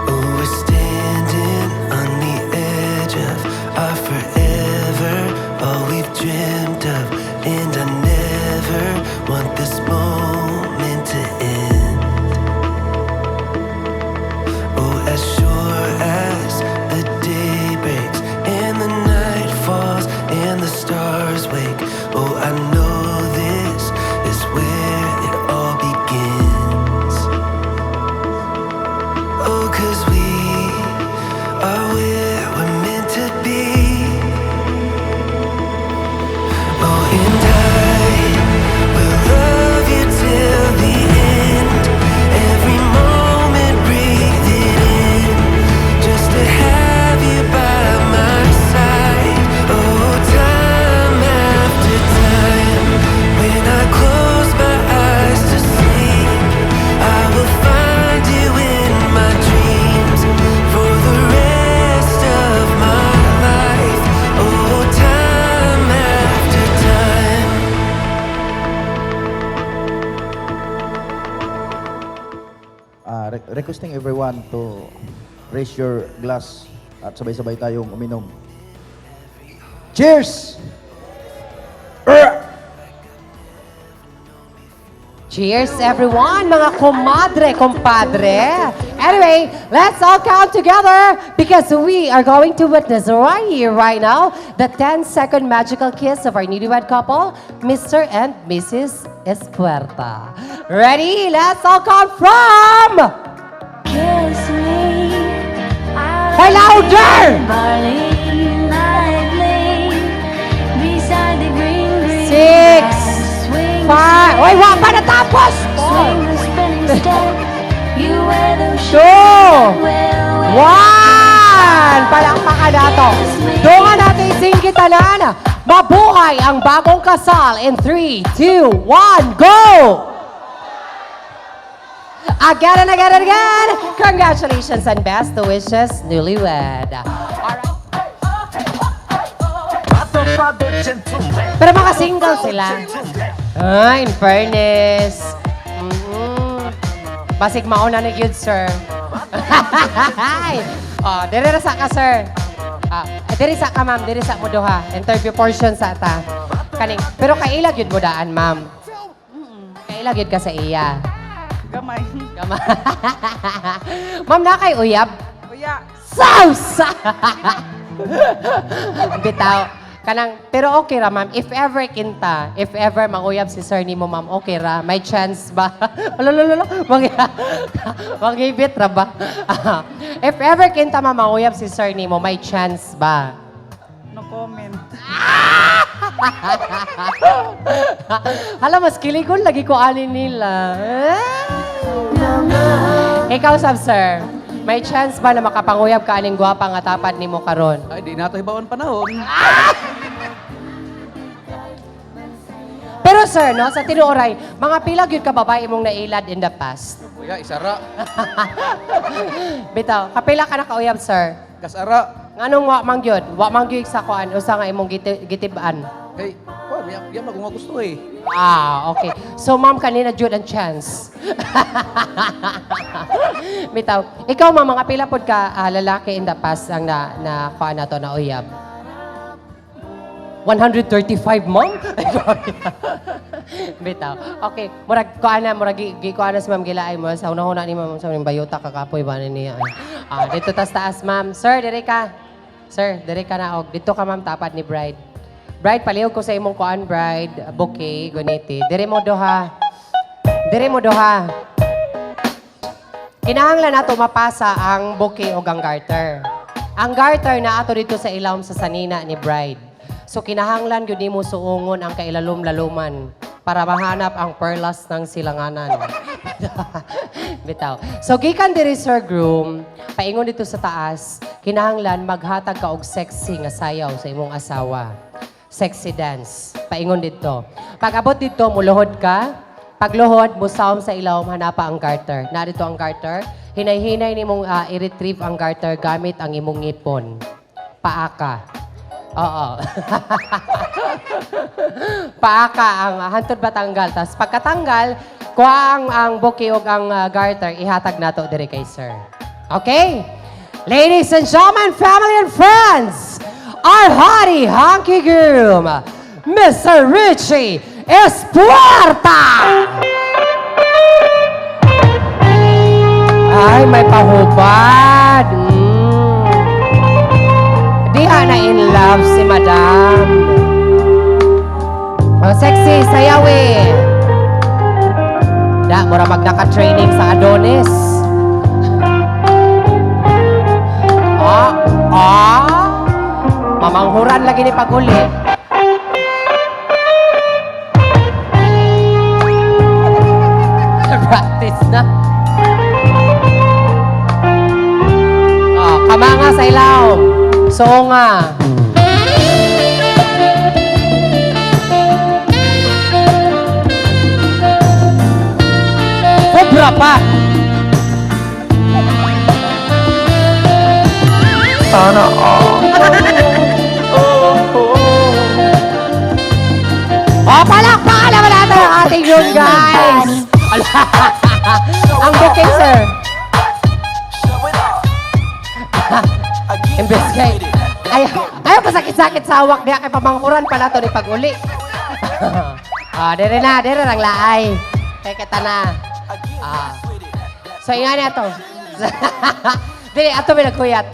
Oh, we're standing on the edge of our forever, all we've dreamt of, and I never want this moment to end. Oh, as sure as the day breaks and the night falls and the stars wake, oh, I know this is where it all begins. Oh, 'cause we are where we're meant to be. Oh, and I will love you till the end. Every moment breathe it in, just to have you by my side. Oh, time after time, when I close my eyes to sleep, I will find you in my dreams for the rest of my life. Oh, time after time. Requesting everyone to raise your glass at sabay-sabay tayong uminom. Cheers! Cheers, everyone, mga comadre, compadre. Anyway, let's all count together because we are going to witness right here, right now, the 10-second magical kiss of our newlywed couple, Mr. and Mrs. Espuerta. Ready? Let's all count from... Kiss me. Hey, louder! Barley lightly beside the green 6, grass. Swing 5, oy, wag pa natapos! swing the spinning step. You wear those 2, shoes well, 1! Palakpakan na to. Doon natin singkitanan. Mabuhay ang bagong kasal in 3, 2, 1, go! Again and again and again. Congratulations and best wishes, newlywed. Alright. Pero mga single sila. In fairness. Basig mauna na yun, sir. Oh, dire ra sa ka, sir. Dire sa ka, ma'am. Dire sa mo duha. Interview portion sa ta. Kaning, pero kailag yun mo daan, ma'am. Kailag yun ka sa iya. Gamay. Ma'am, na kay uyab? Kuya. Sausa! Bitaw. Kanang, pero okay ra, ma'am. If ever kinta, if ever manguyab si sir ni mo, ma'am, okay ra. May chance ba? Lolo. Mangibit ra ba? If ever kinta, ma'am, manguyab si sir ni mo, may chance ba? No comment. Hala, mas kiligon lagi ko ani nila. Ikaw, sab, sir. May chance ba na makapanguyab ka aning gwapa nga tapad ni mo karon? Ay, di nato hibawan panahon. Pero sir, no, sa tinuoray, mga pilag yun ka babae mong nailad in the past. Kuya, isara. Bitaw, kapila ka nakauyab, sir. Kasara. Nganong wa mang gyud? Wa mang gyud sa kuan usa nga imong gitibaan. Hey, kuan, yan ako nga gusto eh. Okay. So ma'am kanina jud ang chance. Bitaw, ikaw ma'am mga pila pod ka lalaki in the past ang na kuan nato na uyab. 135 ma'am? Bitaw. Okay, murag kuan na kuan na si ma'am gilaay mo sa una-una ni ma'am sa bayota kakapoy ba niya. Dito taas ma'am. Sir, dire ka. Sir, dire ka na og dito ka ma'am tapad ni bride. Bride, palihog ko sa imong kuan, bride, bouquet, guniti. Dire mo doha. Dire mo doha. Kinahanglan nato mapasa ang bouquet o ang garter. Ang garter na ato dito sa ilawom sa sanina ni bride. So kinahanglan gyud nimo suungon ang kailalom-laluman para mahanap ang perlas ng silanganan. Bitaw. So gikan diri sir groom, paingon dito sa taas, kinahanglan maghatag ka og sexy nga sayaw sa imong asawa. Sexy dance. Paingon dito. Pag abot dito, muluhod ka. Pagluhod, musawom sa ilawom, hanapa ang garter. Na dito ang garter. Hinay-hinay ni mong i-retrieve ang garter gamit ang imong ngipon. Paaka. Oo. Paaka ang hantod batanggal. Tapos pagkatanggal, kuha ang bouquet o ang garter, ihatag nato dire kay sir. Okay? Ladies and gentlemen, family and friends, our hottie honky groom, Mr. Richie Espuerta! Ay, may pahubad. Diha na in love si madam. Ang sexy, sayawi. Da, mura magdaka-training sa Adonis. Mamanghuran lagi ni pag-uli. Practice na. Kamanga sa ilaw. Songa. Sobra pa. Sana all. Palakpakan naman natin ang ating room, guys. Ang bouquet, sir. Imbes kay, Ayaw pa sakit-sakit sa hawak niya kay pamangkuran pala to ni pag-uli. Dire lang laay. Kay kita na. So, ingani ato. Dili, ato may nagkuyat.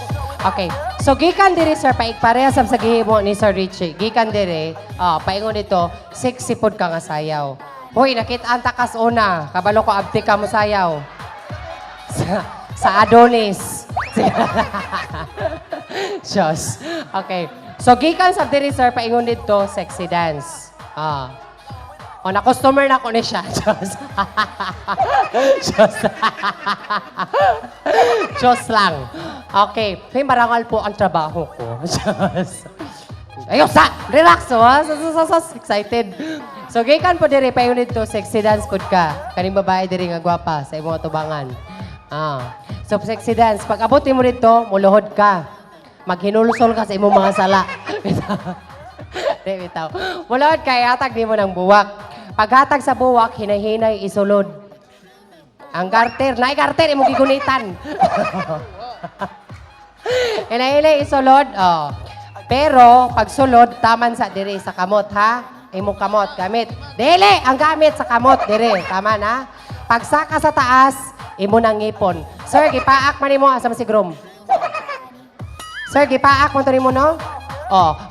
Okay. So, gikan diri, sir, paikpareha sa gihimo ni Sir Richie. Gikan diri, paingon dito, sexy pod ka nga sayaw. Hoy, nakitaan ta kas una. Kabalo ko, abti ka mo sayaw. Sa Adonis. Diyos. Okay. So, gikan sa diri, sir, paingon dito, sexy dance. Na-customer na ko ni siya. Diyos. Diyos. Diyos lang. Okay. May marangal po ang trabaho ko. Diyos. Ayos relax, excited. So, gikan po diri, paingon dito, sexy dance po ka. Kaning babae diri nga gwapa sa imong tubangan. So, sexy dance. Pag abutin mo dito, muluhod ka. Maghinulsol ka sa imong mga sala. Bitaw. Muluhod ka, ihatag di mo ng buwak. Paghatag sa buwak, hinay-hinay, isulod. Ang garter, garter, imong gigunitan. Hinay-hinay, isulod. Pero, pag sulod, taman sa diri, sa kamot, ha? Imong kamot, gamit. Dili, ang gamit sa kamot, diri. Tama na? Pagsaka sa taas, imo nang ngipon. Sir, gipaak man imo asam si Grom. Sir, gipaak mo to nimo no?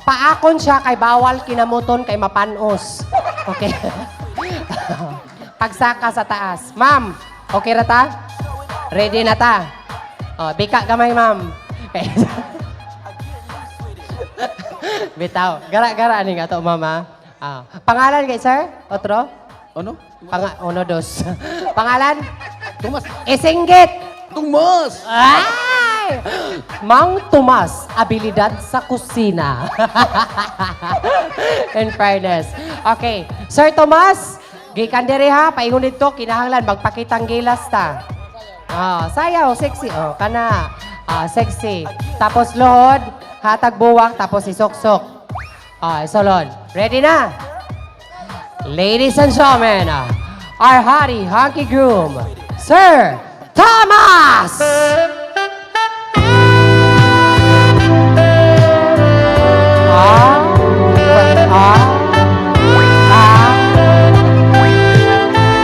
Paakon siya kay bawal kinamuton kay mapanos. Okay. Pagsaka sa taas. Ma'am, okay ra ta? Ready na ta? Bika gamay, ma'am. Okay. Bitaw. Gara-gara ani nga to, mama. Pangalan kay sir? Otro? Ano? Uno, dos. Pangalan? Tomas. Isinggit! Tomas! Ay! Mang Tomas, abilidad sa kusina. In fairness. Okay. Sir Tomas, gikan diri ha, paingon dito, kinahanglan, magpakitang gilas ta. Sayaw, sexy. Kana. Sexy. Tapos lohod, hatag buwak, tapos isok-sok. Isolod. Ready na? Ladies and gentlemen, our hottie, honky groom, Sir Thomas!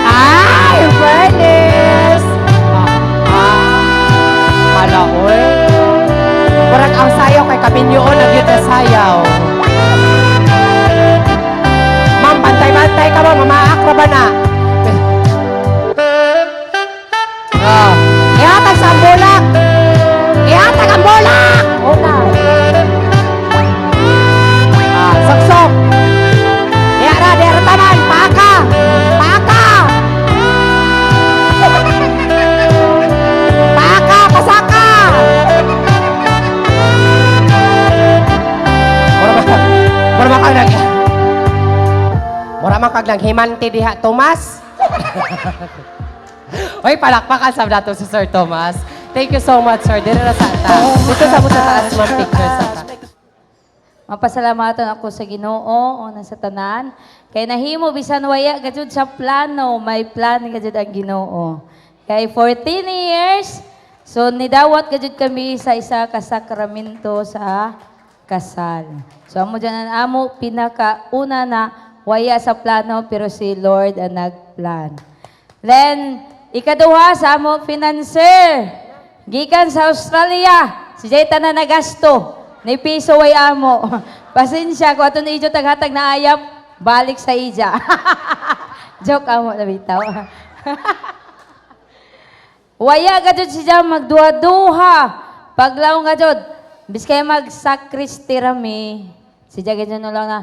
Ay, fairness! Malaoy. Kurang ang sayaw kay Kaminyoon ang yun na sayaw. Ma'am, bantay-bantay ka ba? Mamaakra ba na? Ihatag sa ambulak! Ihatag ang bulak! Una. Sok-sok! Diara taman! Paka! Paka! Paka! Pasaka! Mura makag naghimanti diha, Tomas. Oy, palakpakan sa dato si Sir Thomas. Thank you so much, sir. Dito na sa taas. Dito sa mga taas mga picture sa taas. Mapasalamatan ako sa Ginoo o sa tanan. Kay nahimo bisan waya gajud sa plano, may plan gajud ang Ginoo. Kay 14 years, so nidawat gajud kami sa isa ka sakramento sa kasal. So amo dyan ang amo pinakauna na waya sa plano pero si Lord ang nagplan. Then ikaduha sa amo financer gikan sa Australia, si Jayta na nagasto. Ni piso way amo. Pasensya ko ato na ijo taghatag na ayap balik sa ija. Joke amo na bitaw. Waya gajud siya magduha-duha. Paglaong gajud biskay mag-sakristi rami. Si gajud no lang na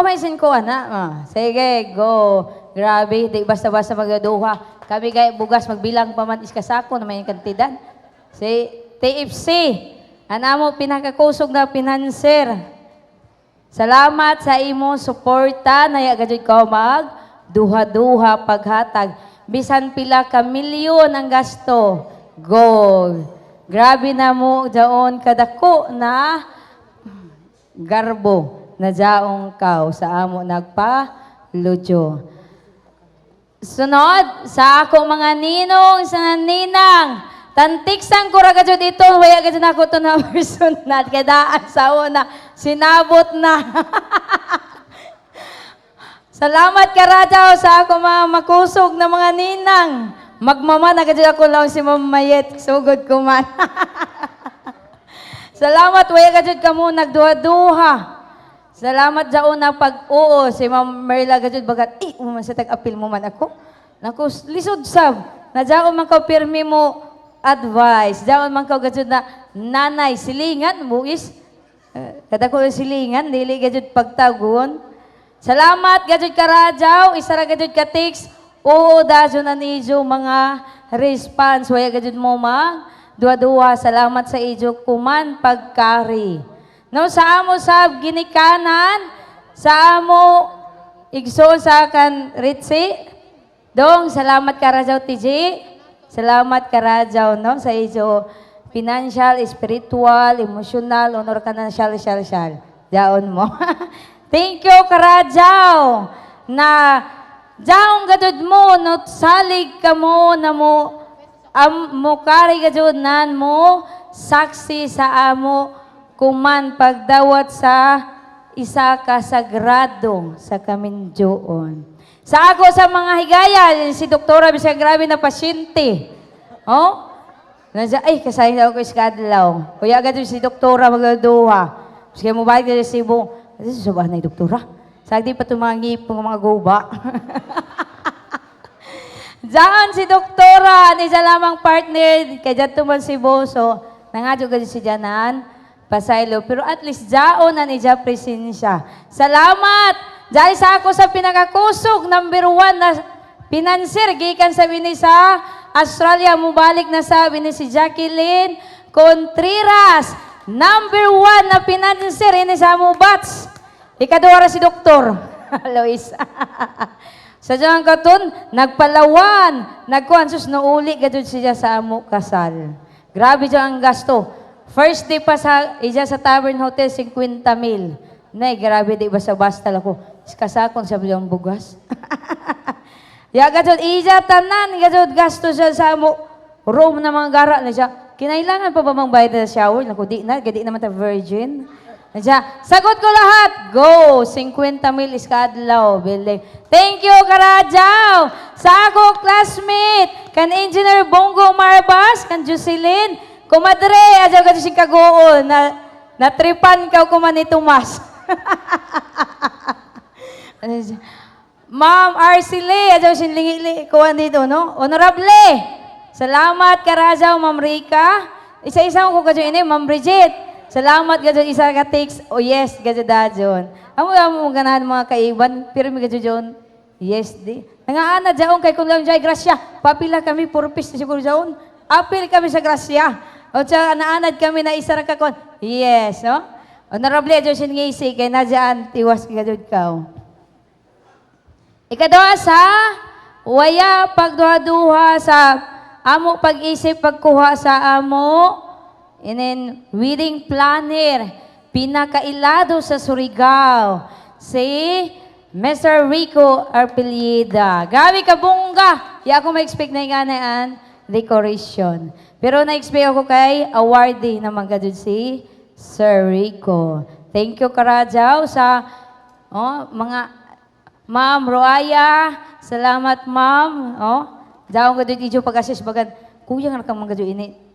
may sin ko ana. Sige, go. Grabe, di basta-basta magduha. Kami gay bugas magbilang pa man iskasako na may kantidad. Si TFC anamo pinakakusog na pinanser. Salamat sa imo suporta na gajud ko mag duha-duha paghatag. Bisan pila ka milyon ang gasto. Go. Grabe na mo daon kadako na garbo na jaong kaw sa amo nagpa-ludyo. Sunod sa ako mga ninong, sa ninang, Tantiksan ko ra gajud ito, waya gajud ako to na personal kay daan sa una sinabot na. Salamat ka Rajaw sa ako mga makusog na mga ninang. Magmama na gajud ako lang si Ma'am Mayet, sugod ko man. Salamat waya gajud ka mo nagduha-duha. Salamat jaon na pag-oo si Ma'am Merla gajud bagat man sa tag-apil mo man ako. Naku lisod sab. Na jaon man ka pirmi mo advice. Jaon man ka gajud na nanay silingan mo is kada ko silingan dili gajud pagtagon. Salamat gajud ka Rajaw, isa ra gajud ka text. Oo dajon na nijo mga response waya gajud mo mag duwa-duwa. Salamat sa ijo kuman pagkari. No sa amo sab ginikanan sa amo igsoon sa kan Ritzi. Dong salamat ka Rajaw TJ. Salamat ka Rajaw no sa ijo financial, spiritual, emotional, honor ka na syal. Daon mo. Thank you ka Rajaw na daong gadud mo no salig ka mo na mo mo kari gadud nan mo saksi sa amo kuman pagdawat sa isa ka sagrado sa kaminjoon. Sa ako sa mga higaya, si doktora bisag grabe na pasyente. Oh? Nandiyan, ay, kasayang daw ko iskadlaw. Kuya agad si doktora magduha. Sige mo balik na si Cebu. Kasi susubahan na yung doktora. Sagdi pa tumangi po mga guba. Diyan si doktora, ni sa lamang partner, kaya dyan tuman si Boso. Nangadyo ka si Janan, pasaylo. Pero at least dyan na ni dyan presensya. Salamat! Dahil sa ako sa pinakakusog, number 1 na pinansir, gikan sabi ni sa Australia, mubalik na sabi ni si Jacqueline Contreras. Number 1 na pinansir, ini sa mubats. Ikaduha si Doktor. Lois. Sa dyan katon, nagpalawan, nagkuansos na uli, gadun siya sa amo kasal. Grabe dyan ang gasto. First day pa sa, iya sa Tavern Hotel, 50,000. Nay, grabe di ba sa bastal ako? Kasakon sa bilang bugas. Ya, gadod, iya tanan, gadod, gasto siya sa mo, room na mga gara na siya. Kinailangan pa ba mang bayad na shower? Naku, di na, gadi naman ta virgin. Na siya, sagot ko lahat, go! 50,000 iskadlaw, building. Thank you, Karajaw! Sa ako, classmate, kan Engineer Bongo Marbas, kan Jocelyn, kumadre, adyaw ka si Kagoon, na tripan ka kuman ni Tomas. Ma'am Arcile, adyaw sinlingi kuwan dito, no? Honorable, salamat Karajaw, Ma'am Rika. Isa-isa ko kadyo ini, Ma'am Bridget. Salamat kadyo isa ka text. Oh yes, kadyo dajon. Amo ganahan mga kaiban, pero mi kadyo jon. Yes di. Nangaana jaon kay kun lang jay grasya. Papila kami purpose siguro jaon. Apil kami sa grasya. O sa naanad kami na isa ra ka kon. Yes, no? Honorable adyo sin ngisi kay nadyan tiwas kadyo kaw. Ikaduha sa waya pagduha-duha sa amo pag-isip pagkuha sa amo inin wedding planner pinakailado sa Surigao si Mr. Rico Arpelida. Gabi ka bungga. Ya ako ma-expect na nga decoration. Pero na-expect ako kay awardee naman gadud si Sir Rico. Thank you Karajaw sa mga Ma'am Roaya, salamat ma'am. Oh, daw ko dito pag-assist bagan. Kuya nga ka mga ini.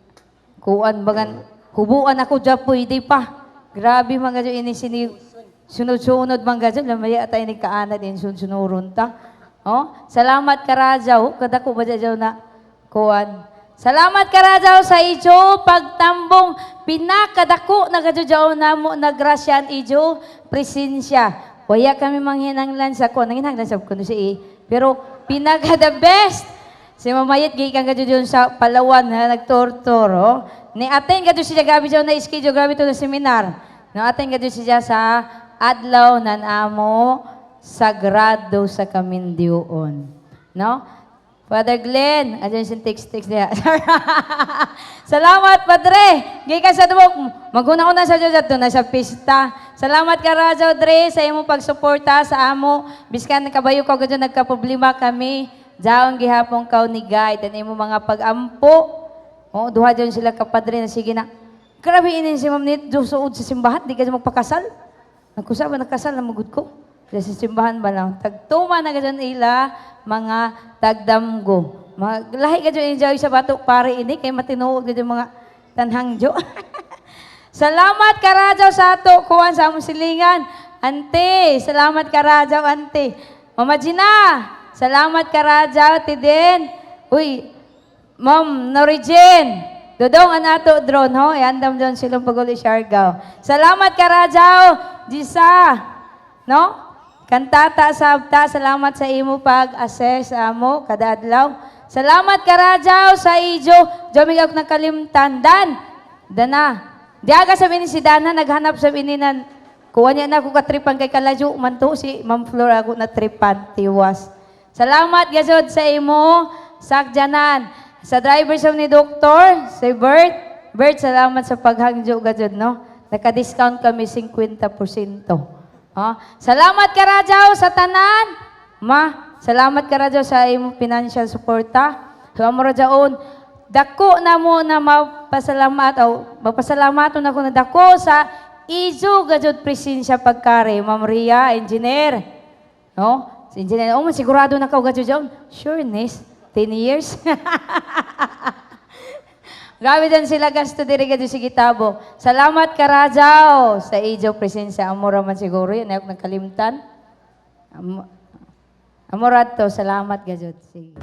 Kuan bagan hubuan ako japoy di pa. Grabe mga ini sini sunod-sunod mga lamaya atay ni kaanad din sunod-sunurun ta. Oh, salamat Karajaw kada ko ba jaw na kuan. Salamat Karajaw sa ijo pagtambong pinakadako na gadyaw namo nagrasyan ijo presensya. Waya kami manghinanglan sa ko, nanghinanglan sa kuno si pero pinaka the best si mamayit gikan kadto diyon sa Palawan na nagtortor oh. Ni attend kadto siya gabi diyon na schedule gabi to na seminar. No attend kadto siya sa adlaw nan amo sagrado sa Kamindioon. No? Father Glenn, adyan sin text niya. Salamat, Padre. Gikan sa dubok, maguna-una sa Diyos at na sa pista. Salamat ka, Rajaw, Dre, sa imong pagsuporta sa amo. Biskan kabayo ko, gadyo nagkaproblema kami. Daon gihapon kaw ni guide. At imong mga pag-ampo Oh, duha dyan sila kapadre na sige na. Grabe inin si Ma'am Nit, suod sa simbahan, di ka magpakasal. Nagkusa ba nagkasal na magud ko? Sa simbahan ba lang? Tagtuma na ganyan ila, mga tagdamgo. Lahi ka dyan enjoy sa bato, pare ini, kay matinuog dyan mga tanhangjo. Salamat karajaw sa ato, kuwan sa among silingan. Ante, salamat karajaw, ante. Mama Gina, salamat karajaw, tidin. Uy, Ma'am Norijen, dodong anato drone ho, iandam dyan silang paguli Siargao. Salamat karajaw, Jisa, no? Kantata sabta, salamat sa imo pag-assess amo kada adlaw. Salamat karajaw sa ijo, jomig ako nakalimtan. Dana. Diaga sabi ni si Dana, naghanap sabi ni nan, kuha niya na ako katripan kay Kalajo, manto si Ma'am Flor ako na tripan, tiwas. Salamat gazod sa imo, sakjanan. Sa driver sa ni Doktor, si Bert. Bert, salamat sa paghangjo gazod, no? Naka-discount kami 50%. Salamat karajaw sa tanan. Ma, salamat karajaw sa imo financial suporta. Mo rajaon, dako na mo na mapasalamat na ko na dako sa ijo gajud presensya pagkare, Ma'am Ria, engineer. No? Si engineer, sigurado na ka gajud dyan. Sureness, 10 years. Grabe din sila gasto diri gajud si Gitabo. Salamat karajaw sa ijo presensya. Amora man siguro yun, ayok nagkalimtan. Amorato, salamat gajud. Sige.